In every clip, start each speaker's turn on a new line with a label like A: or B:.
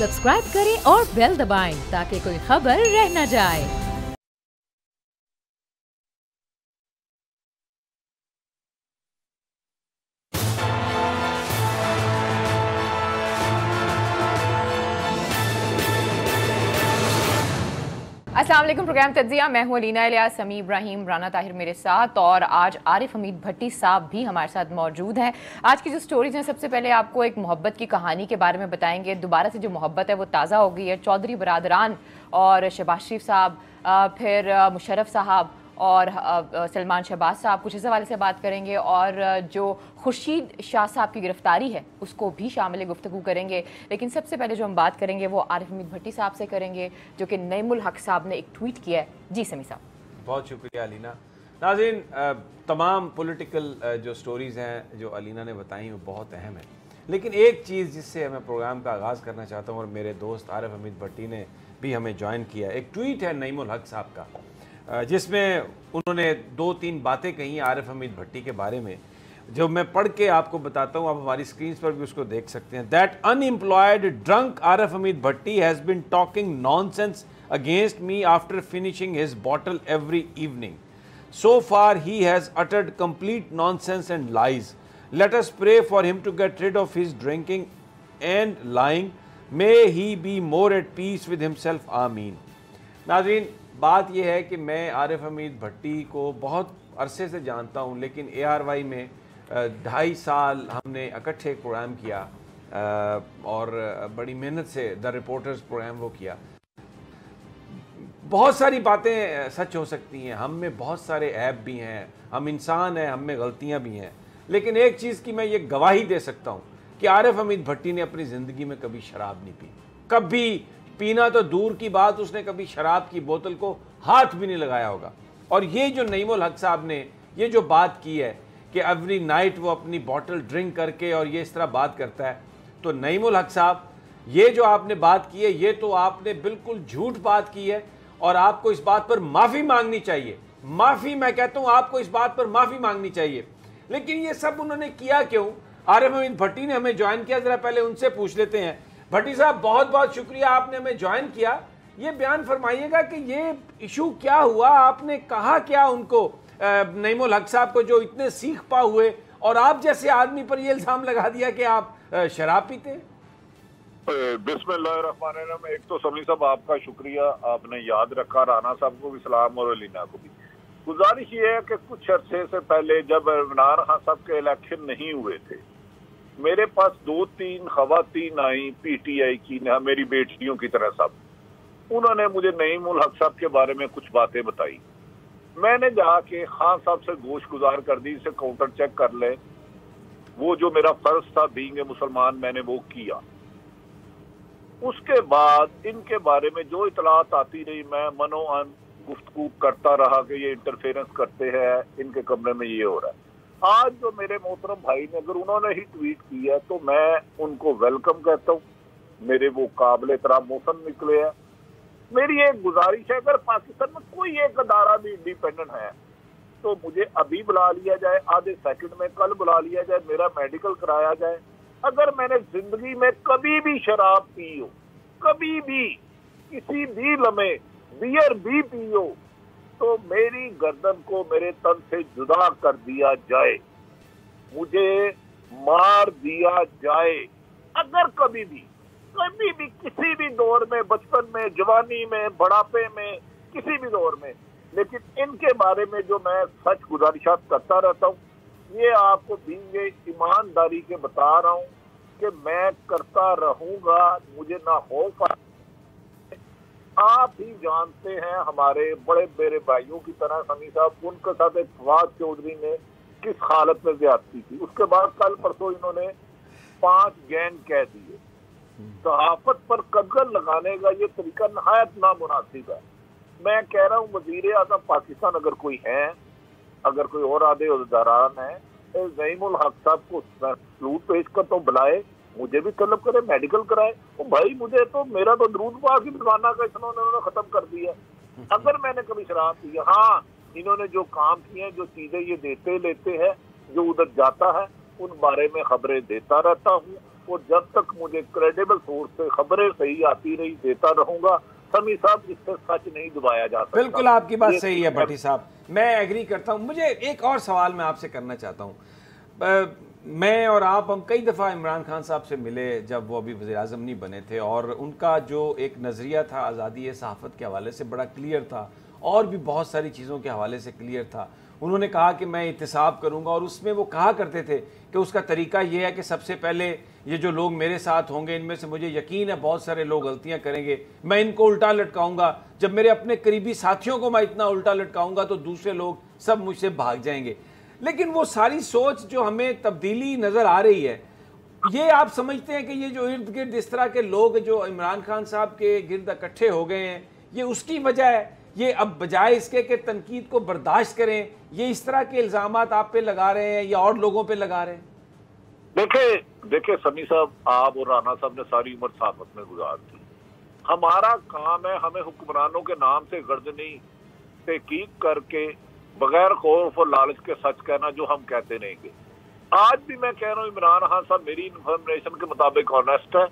A: Subscribe करें और bell दबाएं ताकि कोई खबर रह न जाए।
B: अस्सलाम वालेकुम। प्रोग्राम तज्जिया, मैं हूँ अलीना इलियास, समी इब्राहिम, राना ताहिर मेरे साथ, और आज आरिफ हमीद भट्टी साहब भी हमारे साथ मौजूद हैं। आज की जो स्टोरीज हैं, सबसे पहले आपको एक मोहब्बत की कहानी के बारे में बताएंगे। दोबारा से जो मोहब्बत है वो ताज़ा हो गई है। चौधरी बरादरान और शहबाज शरीफ साहब, फिर मुशर्रफ साहब और सलमान शहबाज साहब, कुछ इस हवाले से बात करेंगे। और जो खुर्शीद शाह साहब की गिरफ्तारी है उसको भी शामिल गुफ्तगू करेंगे। लेकिन सबसे पहले जो हम बात करेंगे वो आरिफ हमीद भट्टी साहब से करेंगे, जो कि नईमुल हक साहब ने एक ट्वीट किया है। जी समी साहब।
C: बहुत शुक्रिया अलीना। नाज़रीन, तमाम पॉलिटिकल जो स्टोरीज़ हैं जो अलीना ने बताई वो बहुत अहम है, लेकिन एक चीज़ जिससे मैं प्रोग्राम का आगाज़ करना चाहता हूँ, और मेरे दोस्त आरिफ हमीद भट्टी ने भी हमें ज्वाइन किया, एक ट्वीट है नईमुल हक साहब का, जिसमें उन्होंने 2-3 बातें कही आरिफ हमीद भट्टी के बारे में, जो मैं पढ़ के आपको बताता हूँ। आप हमारी स्क्रीन पर भी उसको देख सकते हैं। That unemployed drunk Arif Hamid Bhatti has been talking nonsense against me after finishing his bottle every evening. So far he has uttered complete nonsense and lies. Let us pray for him to get rid of his drinking and lying. May he be more at peace with himself. Ameen. नाज़रीन, बात यह है कि मैं आरिफ हमीद भट्टी को बहुत अरसे से जानता हूँ, लेकिन ARY में 2.5 साल हमने इकट्ठे एक प्रोग्राम किया और बड़ी मेहनत से द रिपोर्टर्स प्रोग्राम वो किया। बहुत सारी बातें सच हो सकती हैं, हम में बहुत सारे ऐब भी हैं, हम इंसान हैं, हम में गलतियां भी हैं, लेकिन एक चीज़ की मैं ये गवाही दे सकता हूँ कि आरिफ हमीद भट्टी ने अपनी ज़िंदगी में कभी शराब नहीं पी। कभी पीना तो दूर की बात, उसने कभी शराब की बोतल को हाथ भी नहीं लगाया होगा। और ये जो नईमुल हक साहब ने ये जो बात की है कि एवरी नाइट वो अपनी बॉटल ड्रिंक करके और ये इस तरह बात करता है, तो नईमुल हक साहब, ये जो आपने बात की है ये तो आपने बिल्कुल झूठ बात की है, और आपको इस बात पर माफ़ी मांगनी चाहिए। माफ़ी, मैं कहता हूँ आपको इस बात पर माफ़ी मांगनी चाहिए। लेकिन ये सब उन्होंने किया क्यों? आरिफ हमीद भट्टी ने हमें ज्वाइन किया, ज़रा पहले उनसे पूछ लेते हैं। भट्टी साहब, बहुत बहुत शुक्रिया, आपने हमें ज्वाइन किया। ये बयान फरमाइएगा कि ये इशू क्या हुआ, आपने कहा क्या उनको, नईमुल हक साहब को, जो इतने सीख पा हुए, और आप जैसे आदमी पर ये इल्ज़ाम लगा दिया कि आप शराब पीते हैं।
D: बिस्मिल्लाहिर्रहमानिर्रहीम। एक तो समी साहब आपका शुक्रिया, आपने याद रखा, राना साहब को भी सलाम और अलीना को भी। गुजारिश ये है कि कुछ अरसे से पहले जब इमरान खान साहब के इलेक्शन नहीं हुए थे, मेरे पास 2-3 खवातीन आई PTI की, मेरी बेटियों की तरह सब। उन्होंने मुझे नईमुल हक साहब के बारे में कुछ बातें बताई। मैंने जाके खान साहब से गोश गुजार कर दी, इसे काउंटर चेक कर ले। वो जो मेरा फर्ज था बीइंग ए मुसलमान, मैंने वो किया। उसके बाद इनके बारे में जो इतलात आती रही, मैं मनो गुफ्तगू करता रहा कि ये इंटरफेरेंस करते हैं, इनके कमरे में ये हो रहा है। आज जो मेरे मोहतरम भाई ने, अगर उन्होंने ही ट्वीट किया तो मैं उनको वेलकम कहता हूँ। मेरे वो काबिल एहतराम मोहसन निकले हैं। मेरी एक गुजारिश है, अगर पाकिस्तान में कोई एक अदारा भी इंडिपेंडेंट है तो मुझे अभी बुला लिया जाए, आधे सेकंड में, कल बुला लिया जाए, मेरा मेडिकल कराया जाए। अगर मैंने जिंदगी में कभी भी शराब पी हो, कभी भी किसी भी लम्हे बियर भी पी हो, तो मेरी गर्दन को मेरे तन से जुदा कर दिया जाए, मुझे मार दिया जाए। अगर कभी भी किसी भी दौर में, बचपन में, जवानी में, बुढ़ापे में, किसी भी दौर में, लेकिन इनके बारे में जो मैं सच गुजारिशात करता रहता हूँ, ये आपको बींगे ईमानदारी के बता रहा हूँ कि मैं करता रहूंगा। मुझे ना खौफ। आप ही जानते हैं हमारे बड़े मेरे भाइयों की तरह समी साहब, उनके साथ एक फवाद चौधरी ने किस हालत में ज्यादती थी। उसके बाद कल परसों इन्होंने 5 गैंग कह दिए। सहाफत पर कदगन लगाने का ये तरीका नहायत नामुनासिब है। मैं कह रहा हूँ वजीर आज़म पाकिस्तान अगर कोई है, अगर कोई और अहदेदारान है, नईमुल हक साहब को सलूट पेश कर तो बुलाए, मुझे भी तलब करे, मेडिकल कराए। तो भाई मुझे तो, मेरा तो दरूद पाक ही जमाना का इन्होंने खत्म कर दिया। अगर मैंने कभी शराब पी, हाँ, इन्होंने जो काम किए हैं, जो चीजें ये देते लेते हैं, जो उधर जाता है, उन बारे में खबरें देता रहता हूँ, और जब तक मुझे क्रेडिबल सोर्स से खबरें सही आती रही देता रहूंगा। समी साहब, इससे सच नहीं दबाया जा सकता।
C: बिल्कुल आपकी बात सही है भट्टी साहब, मैं एग्री करता हूँ। मुझे एक और सवाल मैं आपसे करना चाहता हूँ। मैं और आप हम कई दफ़ा इमरान खान साहब से मिले जब वो अभी वज़ीर आज़म नहीं बने थे, और उनका जो एक नज़रिया था आज़ादी सहाफ़त के हवाले से बड़ा क्लियर था, और भी बहुत सारी चीज़ों के हवाले से क्लियर था। उन्होंने कहा कि मैं इत्तिसाब करूंगा, और उसमें वो कहा करते थे कि उसका तरीका ये है कि सबसे पहले ये जो लोग मेरे साथ होंगे इनमें से मुझे यकीन है बहुत सारे लोग गलतियां करेंगे, मैं इनको उल्टा लटकाऊंगा। जब मेरे अपने करीबी साथियों को मैं इतना उल्टा लटकाऊंगा तो दूसरे लोग सब मुझसे भाग जाएंगे। लेकिन वो सारी सोच जो हमें तब्दीली नज़र आ रही है, ये आप समझते हैं कि ये जो इर्द गिर्द इस तरह के लोग जो इमरान खान साहब के गिर्द इकट्ठे हो गए हैं, ये उसकी वजह है? ये अब बजाय इसके कि तनकीद को बर्दाश्त करें, ये इस तरह के इल्ज़ामात आप पे लगा रहे हैं या और लोगों पे लगा रहे हैं?
D: देखिए समी साहब, आप और राना साहब ने सारी उम्र सहाफत में गुजार दी। हमारा काम है, हमें हुक्मरानों के नाम से गर्दनी तहकीक करके बगैर खौफ और लालच के सच कहना जो हम कहते नहीं थे। आज भी मैं कह रहा हूँ, इमरान खान साहब मेरी इन्फॉर्मेशन के मुताबिक ऑनेस्ट है,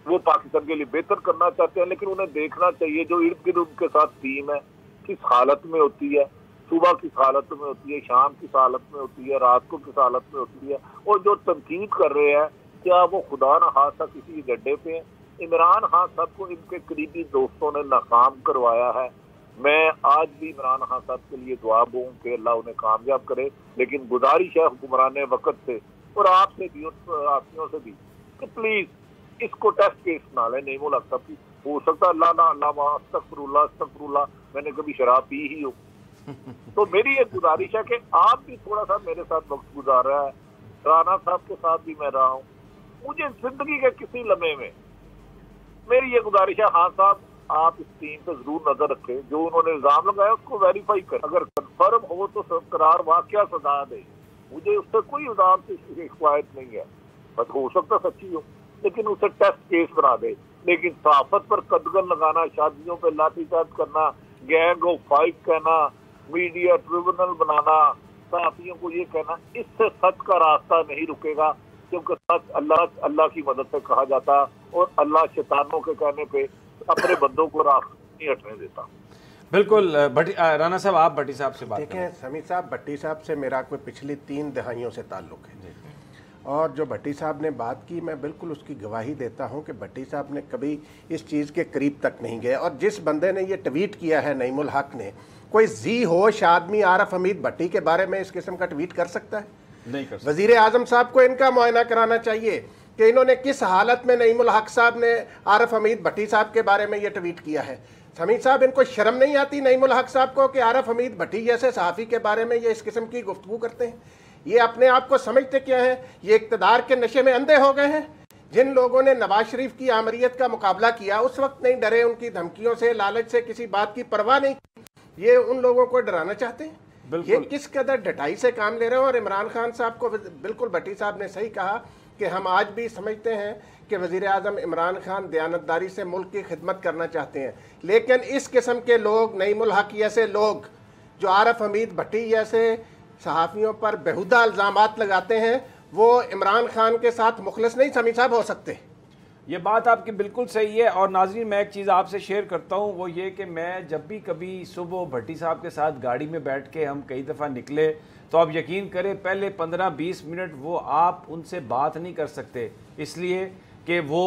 D: वो पाकिस्तान के लिए बेहतर करना चाहते हैं, लेकिन उन्हें देखना चाहिए जो इर्द गिर्द उनके साथ टीम है किस हालत में होती है, सुबह किस हालत में होती है, शाम किस हालत में होती है, रात को किस हालत में होती है, और जो तनकीद कर रहे हैं क्या वो खुदा न खास्ता किसी गड्ढे पे है। इमरान खान साहब को इनके करीबी दोस्तों ने नाकाम करवाया है। मैं आज भी इमरान खान साहब के लिए दुआ दूं कि अल्लाह उन्हें कामयाब करे, लेकिन गुजारिश है हुक्मरान वक्त से और आपसे भी और आसियों से भी कि प्लीज इसको टेस्ट केस ना ले। नहीं मुल्क साहब की हो सकता अल्लाह मैंने कभी शराब पी ही हो। तो मेरी एक गुजारिश है कि आप भी थोड़ा सा मेरे साथ वक्त गुजार रहा है, राना साहब के साथ भी मैं रहा हूँ, मुझे जिंदगी के किसी लम्हे में मेरी ये गुजारिश है, हाँ साहब आप इस टीम पे जरूर नजर रखें, जो उन्होंने इल्जाम लगाया उसको वेरीफाई कर, अगर कंफर्म हो तो करार वाकया सजा दे। मुझे उससे कोई इल्जाम की शिकायत नहीं है, बस हो सकता सच्ची हो, लेकिन उसे टेस्ट केस बना दे। लेकिन सहाफत पर कदगन लगाना, शादियों पे लाठीचार्ज करना, गैंग ऑफ फाइव कहना, मीडिया ट्रिब्यूनल बनाना, सहाफियों को ये कहना, इससे सच का रास्ता नहीं रुकेगा, क्योंकि सच अल्लाह की मदद से कहा जाता और अल्लाह शैतानों के कहने पे अपने बंदों को राह नहीं हटने देता।
C: बिल्कुल राना साहब, आप भट्टी साहब से बात
E: देखें समी साहब, भट्टी साहब से मेरा कोई पिछली 3 दहाइयों से ताल्लुक़ है, और जो भट्टी साहब ने बात की मैं बिल्कुल उसकी गवाही देता हूं कि भट्टी साहब ने कभी इस चीज़ के करीब तक नहीं गए। और जिस बंदे ने ये ट्वीट किया है नईमुल हक ने, कोई जी होश आदमी आरिफ हमीद भट्टी के बारे में इस किस्म का ट्वीट कर सकता है?
C: नहीं कर सकता।
E: वज़ीर आज़म साहब को इनका मुआयना कराना चाहिए कि इन्होंने किस हालत में नईमुल हक साहब ने आरिफ हमीद भट्टी साहब के बारे में ये ट्वीट किया है। समीर साहब, इनको शर्म नहीं आती नईमुल हक साहब को कि आरिफ हमीद भट्टी जैसे सहाफ़ी के बारे में ये इस किस्म की गुफ्तगू करते हैं? ये अपने आप को समझते क्या है? ये इक़्तिदार के नशे में अंधे हो गए हैं। जिन लोगों ने नवाज शरीफ की आमरीत का मुकाबला किया उस वक्त नहीं डरे, उनकी धमकियों से, लालच से, किसी बात की परवाह नहीं की, ये उन लोगों को डराना चाहते हैं। ये किस कदर डटाई से काम ले रहे हैं। और इमरान खान साहब को बिल्कुल भट्टी साहब ने सही कहा कि हम आज भी समझते हैं कि वज़ीर आज़म इमरान खान दयानतदारी से मुल्क की खिदमत करना चाहते हैं, लेकिन इस किस्म के लोग, नईमुल हक जैसे लोग जो आरिफ हमीद भट्टी जैसे सहाफ़ियों पर बेहुदा इल्ज़ामात लगाते हैं, वो इमरान खान के साथ मुखलिस नहीं समी साहब हो सकते।
C: ये बात आपकी बिल्कुल सही है। और नाज़रीन, मैं एक चीज़ आपसे शेयर करता हूँ, वो ये कि मैं जब भी कभी सुबह भट्टी साहब के साथ गाड़ी में बैठ के हम कई दफ़ा निकले, तो आप यकीन करें पहले 15-20 मिनट वो आप उनसे बात नहीं कर सकते, इसलिए कि वो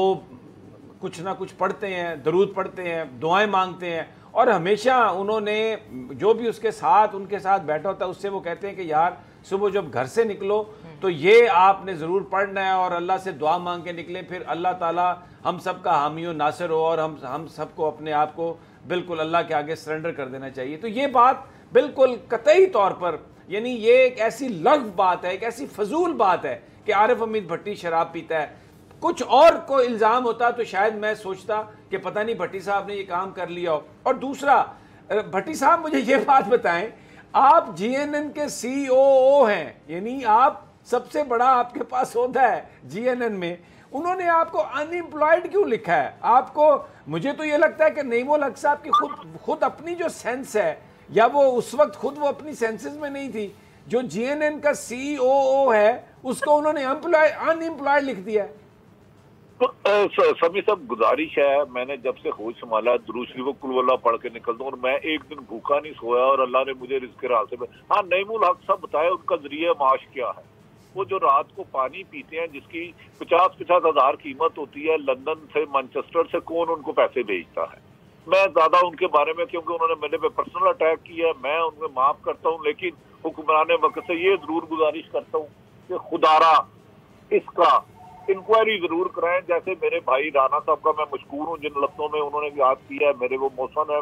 C: कुछ ना कुछ पढ़ते हैं, दरूद पढ़ते हैं, दुआएं मांगते हैं, और हमेशा उन्होंने जो भी उसके साथ उनके साथ बैठा होता है उससे वो कहते हैं कि यार सुबह जब घर से निकलो तो ये आपने ज़रूर पढ़ना है और अल्लाह से दुआ मांग के निकलें, फिर अल्लाह ताला हम सब का हामी और नासिर हो, और हम सबको अपने आप को बिल्कुल अल्लाह के आगे सरेंडर कर देना चाहिए। तो ये बात बिल्कुल कतई तौर पर, यानी ये एक ऐसी लग़्व बात है, एक ऐसी फजूल बात है कि आरिफ हमीद भट्टी शराब पीता है। कुछ और को इल्ज़ाम होता तो शायद मैं सोचता कि पता नहीं भट्टी साहब ने ये काम कर लिया हो। और दूसरा, भट्टी साहब मुझे ये बात बताएं, आप जीएनएन के सीओओ हैं, यानी आप सबसे बड़ा आपके पास होता है जीएनएन में, उन्होंने आपको अनएम्प्लॉयड क्यों लिखा है? आपको, मुझे तो ये लगता है कि नईमुल हक साहब की खुद अपनी जो सेंस है, या वो उस वक्त खुद वो अपनी सेंसेस में नहीं थी, जो जीएनएन का सीओओ है उसको उन्होंने अनएम्प्लॉयड लिख दिया है।
D: समी साहब गुजारिश है, मैंने जब से होश संभाला दुरूद शरीफ को कुल वल्लाह पढ़ के निकलता हूँ और मैं एक दिन भूखा नहीं सोया और अल्लाह ने मुझे रिज़्क़ के रास्ते पे। हाँ, नईमुल हक साहब बताया उनका जरिया माश क्या है। वो जो रात को पानी पीते हैं जिसकी 50-50 हज़ार कीमत होती है, लंदन से मैनचेस्टर से कौन उनको पैसे भेजता है। मैं ज्यादा उनके बारे में, क्योंकि उन्होंने मेरे पे पर्सनल अटैक किया, मैं उन्हें माफ करता हूँ, लेकिन हुक्मरान वक्त से ये जरूर गुजारिश करता हूँ कि खुदारा इसका इंक्वायरी जरूर कराएं। जैसे मेरे भाई राना साहब का मैं मशकूर हूँ, जिन लफ्जों में उन्होंने याद किया है, मेरे वो मौसन है,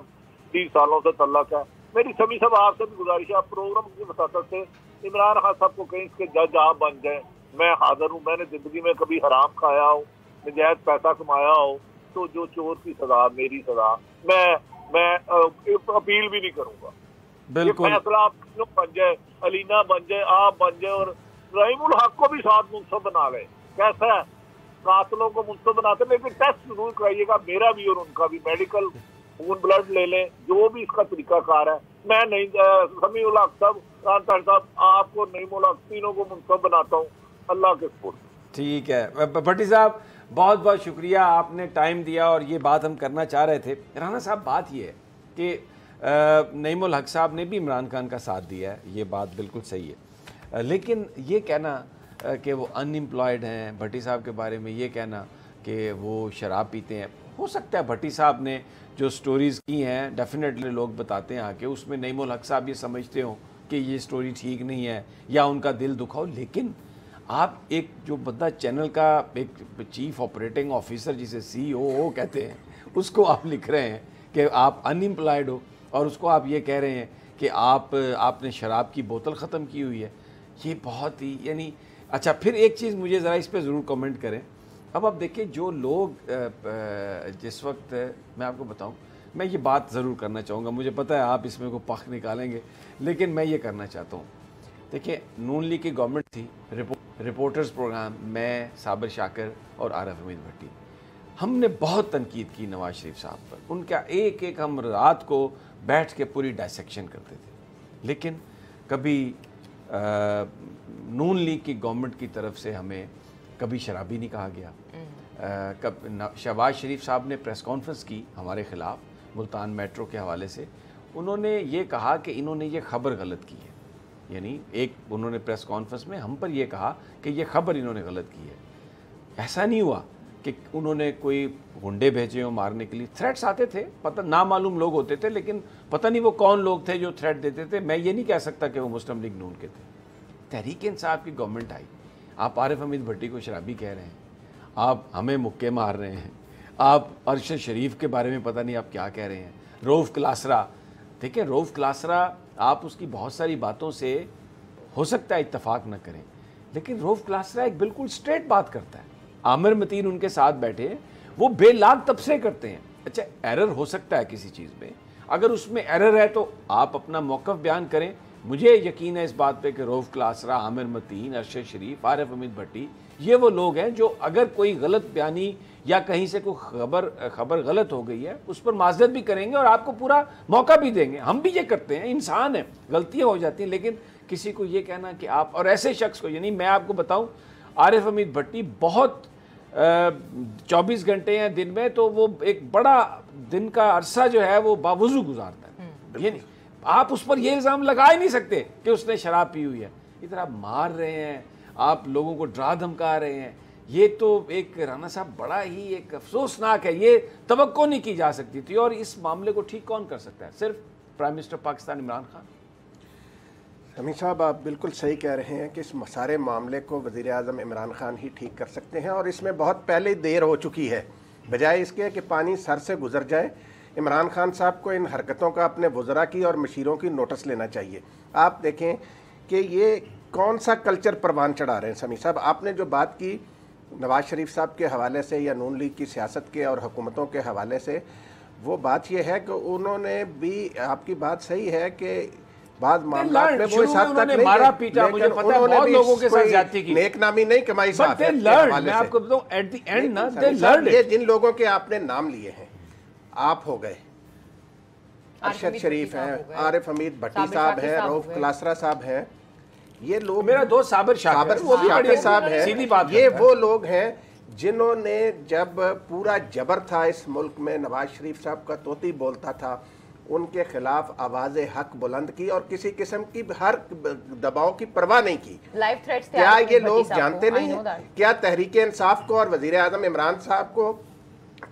D: 30 सालों से तल्लक है। मेरी सभी सब आपसे भी गुजारिश है, आप प्रोग्राम की बता सकते इमरान खान साहब को कहीं इसके जज आप बन जाए, मैं हाजिर हूँ। मैंने जिंदगी में कभी हराम खाया हो, नजायज पैसा कमाया हो, तो जो चोर की सजा मेरी सजा, मैं अपील भी नहीं करूंगा।
C: बिल्कुल
D: फैसला आप बन जाए, अलीना बन जाए, आप बन जाए और रहीमुल हक को भी साथ मुंसब बना ले। कैसा है, कातलों को मुंसब बनाते, लेकिन टेस्ट जरूर कराइएगा, मेरा भी और उनका भी, मेडिकल खून ब्लड ले लें, जो भी इसका तरीकाकार है। मैं नहीं समीउल हक साहब, कांतार साहब, आपको नईमुल हक, तीनों को मुंसब बनाता हूँ अल्लाह के सुपुर्द।
C: ठीक है भट्टी साहब, बहुत बहुत शुक्रिया, आपने टाइम दिया और ये बात हम करना चाह रहे थे। राना साहब, बात ये है कि नईमुल हक साहब ने भी इमरान खान का साथ दिया है, ये बात बिल्कुल सही है, लेकिन ये कहना कि वो अनएम्प्लॉयड हैं, भट्टी साहब के बारे में ये कहना कि वो शराब पीते हैं, हो सकता है भट्टी साहब ने जो स्टोरीज़ की हैं डेफिनेटली लोग बताते हैं आके, उसमें नईमुल हक साहब ये समझते हो कि ये स्टोरी ठीक नहीं है या उनका दिल दुखा हो, लेकिन आप एक जो बंदा चैनल का एक चीफ ऑपरेटिंग ऑफिसर जिसे COO कहते हैं, उसको आप लिख रहे हैं कि आप अनएम्प्लॉयड हो और उसको आप ये कह रहे हैं कि आपने शराब की बोतल ख़त्म की हुई है। ये बहुत ही यानी अच्छा, फिर एक चीज़ मुझे ज़रा इस पर ज़रूर कमेंट करें। अब आप देखिए, जो लोग जिस वक्त मैं आपको बताऊं, मैं ये बात ज़रूर करना चाहूँगा, मुझे पता है आप इसमें को पख निकालेंगे, लेकिन मैं ये करना चाहता हूँ। देखिए, नून लीग की गवर्नमेंट थी, रिपोर्टर्स प्रोग्राम, मैं, साबिर शाकिर और आरिफ हमीद भट्टी, हमने बहुत तनकीद की नवाज शरीफ साहब पर, उनका एक एक हम रात को बैठ के पूरी डायसेक्शन करते थे, लेकिन कभी नून लीग की गवर्नमेंट की तरफ से हमें कभी शराबी नहीं कहा गया। शहबाज शरीफ साहब ने प्रेस कॉन्फ्रेंस की हमारे ख़िलाफ़ मुल्तान मेट्रो के हवाले से, उन्होंने ये कहा कि इन्होंने ये खबर गलत की है, यानी एक उन्होंने प्रेस कॉन्फ्रेंस में हम पर यह कहा कि ये खबर इन्होंने गलत की है। ऐसा नहीं हुआ कि उन्होंने कोई गुंडे भेजे हो मारने के लिए, थ्रेट्स आते थे, पता नामालूम लोग होते थे, लेकिन पता नहीं वो कौन लोग थे जो थ्रेट देते थे। मैं ये नहीं कह सकता कि वो मुस्लिम लीग नून के थे। तहरीक इंसाफ की गवर्नमेंट आई, आप आरिफ हमीद भट्टी को शराबी कह रहे हैं, आप हमें मुक्के मार रहे हैं, आप अरशद शरीफ के बारे में पता नहीं आप क्या कह रहे हैं, रऊफ़ क्लासरा, देखिए रऊफ़ क्लासरा, आप उसकी बहुत सारी बातों से हो सकता है इत्तफाक न करें, लेकिन रऊफ़ क्लासरा एक बिल्कुल स्ट्रेट बात करता है। आमिर मतीन उनके साथ बैठे, वो बेलाग तबसरे करते हैं। अच्छा, एरर हो सकता है किसी चीज़ में, अगर उसमें एरर है तो आप अपना मौक़िफ़ बयान करें। मुझे यकीन है इस बात पे कि रऊफ़ क्लासरा, आमिर मतीन, अरशद शरीफ, आरिफ हमीद भट्टी, ये वो लोग हैं जो अगर कोई गलत बयानी या कहीं से कोई खबर गलत हो गई है उस पर माज़रत भी करेंगे और आपको पूरा मौका भी देंगे। हम भी ये करते हैं, इंसान है, गलतियाँ हो जाती हैं, लेकिन किसी को ये कहना कि आप और ऐसे शख्स को, यानी मैं आपको बताऊँ, आरिफ हमीद भट्टी बहुत 24 घंटे हैं दिन में, तो वो एक बड़ा दिन का अरसा जो है वो बावजू गुजारता है। ये नहीं, आप उस पर ये इल्ज़ाम लगा ही नहीं सकते कि उसने शराब पी हुई है। इधर आप मार रहे हैं, आप लोगों को डरा धमका रहे हैं, ये तो एक राना साहब बड़ा ही एक अफसोसनाक है, ये तवक्को नहीं की जा सकती थी। और इस मामले को ठीक कौन कर सकता है? सिर्फ प्राइम मिनिस्टर पाकिस्तान इमरान खान।
E: समी साहब, आप बिल्कुल सही कह रहे हैं कि इस सारे मामले को वज़ीर आज़म इमरान खान ही ठीक कर सकते हैं, और इसमें बहुत पहले देर हो चुकी है। बजाय इसके कि पानी सर से गुजर जाए, इमरान खान साहब को इन हरकतों का अपने वज़रा की और मशीरों की नोटिस लेना चाहिए। आप देखें कि ये कौन सा कल्चर परवान चढ़ा रहे हैं। समी साहब, आपने जो बात की नवाज शरीफ साहब के हवाले से या नून लीग की सियासत के और हुकूमतों के हवाले से, वो बात ये है कि उन्होंने भी, आपकी बात सही है कि बाद मामला में वो इस हद तक
C: मारा पीटा, मुझे पता है बहुत लोगों के साथ ज्यादती की,
E: नेकनामी नहीं कमाई साहब।
C: मैं आपको बताऊं, एट द एंड ना दे लर्न।
E: ये जिन लोगों के आपने नाम लिए हैं, आप हो गए, अरशद शरीफ हैं, आरिफ हमीद भट्टी साहब हैं, रऊफ़ क्लासरा साहब हैं, ये लोग,
C: मेरा दोस्त साबिर शाकिर,
E: वो भी शाकिर साहब हैं,
C: सीधी बात,
E: ये वो लोग हैं जिन्होंने जब पूरा जबर था इस मुल्क में, नवाज शरीफ साहब का तोती बोलता था, उनके खिलाफ आवाज़ हक बुलंद की और किसी किस्म की हर दबाव की परवाह नहीं की।
B: लाइव थ्रेट्स थे।
E: क्या ये लोग जानते नहीं हैं? क्या तहरीक इंसाफ को और वजीर आज़म इमरान साहब को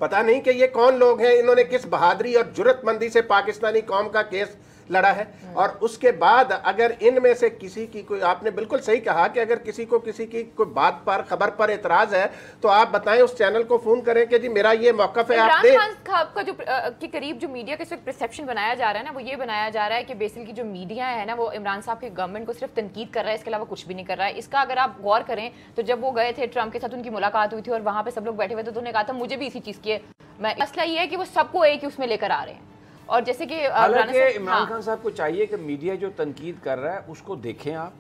E: पता नहीं कि ये कौन लोग हैं? इन्होंने किस बहादुरी और जुर्रतमंदी से पाकिस्तानी कौम का केस लड़ा है। और उसके बाद अगर इनमें से किसी की कोई, आपने बिल्कुल सही कहा कि अगर किसी को किसी की कोई बात पर, खबर पर एतराज है तो आप बताएं, उस चैनल को फोन करें कि जी मेरा ये मौक़िफ़ है, आप दें।
B: इमरान खान का जो के करीब जो मीडिया के परसेप्शन बनाया जा रहा है ना, वो ये बनाया जा रहा है कि बेसिकली जो मीडिया है ना, वो इमरान साहब की गवर्नमेंट को सिर्फ तनकीद कर रहा है, इसके अलावा कुछ भी नहीं कर रहा है। इसका अगर आप गौर करें तो जब वो गए थे ट्रम्प के साथ, उनकी मुलाकात हुई थी और वहां पे सब लोग बैठे हुए थे, तो उन्होंने कहा था मुझे भी इसी चीज की है। मसला ये है कि वो सबको एक ही उसमें लेकर आ रहे हैं। और जैसे कि
C: हालांकि इमरान खान साहब को चाहिए कि मीडिया जो तनकीद कर रहा है उसको देखें आप।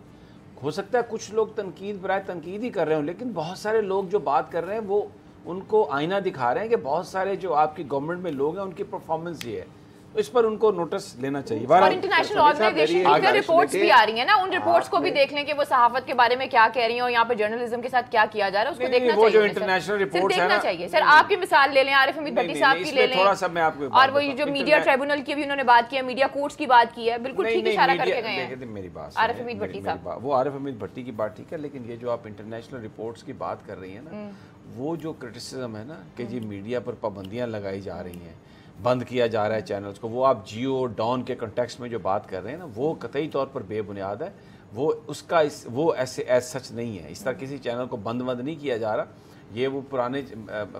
C: हो सकता है कुछ लोग तनकीद बराए तनकीद ही कर रहे हो, लेकिन बहुत सारे लोग जो बात कर रहे हैं वो उनको आईना दिखा रहे हैं कि बहुत सारे जो आपकी गवर्नमेंट में लोग हैं उनकी परफॉर्मेंस ये है, तो इस पर उनको नोटिस लेना चाहिए।
B: और इंटरनेशनल ऑर्गेनाइजेशन की रिपोर्ट्स भी आ रही हैं ना, उन रिपोर्ट्स को भी देख लें कि वो सहाफत के बारे में क्या कह रही हैं और यहाँ पे जर्नलिज्म के साथ क्या किया जा रहा है, उसको देखना चाहिए।
C: जो इंटरनेशनल रिपोर्ट्स है ना,
B: चाहिए सर। आपकी मिसाल ले लें, आरिफ हमीद भट्टी साहब की ले लें,
C: थोड़ा सा मैं आपको,
B: और वो जो मीडिया ट्रिब्यूनल की भी उन्होंने बात की है, मीडिया कोर्ट्स की बात की है, बिल्कुल ठीक इशारा करके गए हैं।
C: मेरी बात
B: आरिफ हमीद भट्टी साहब,
C: वो आरिफ हमीद भट्टी की बात ठीक है, लेकिन ये जो आप इंटरनेशनल रिपोर्ट्स की बात कर रही है ना, वो जो क्रिटिसिज्म है ना कि जी मीडिया पर पाबंदियां लगाई जा रही हैं, बंद किया जा रहा है चैनल्स को, वो आप जियो डॉन के कंटेक्स्ट में जो बात कर रहे हैं ना, वो कतई तौर पर बेबुनियाद है। वो उसका वो ऐसे एज सच नहीं है। इस तरह किसी चैनल को बंद नहीं किया जा रहा। ये वो पुराने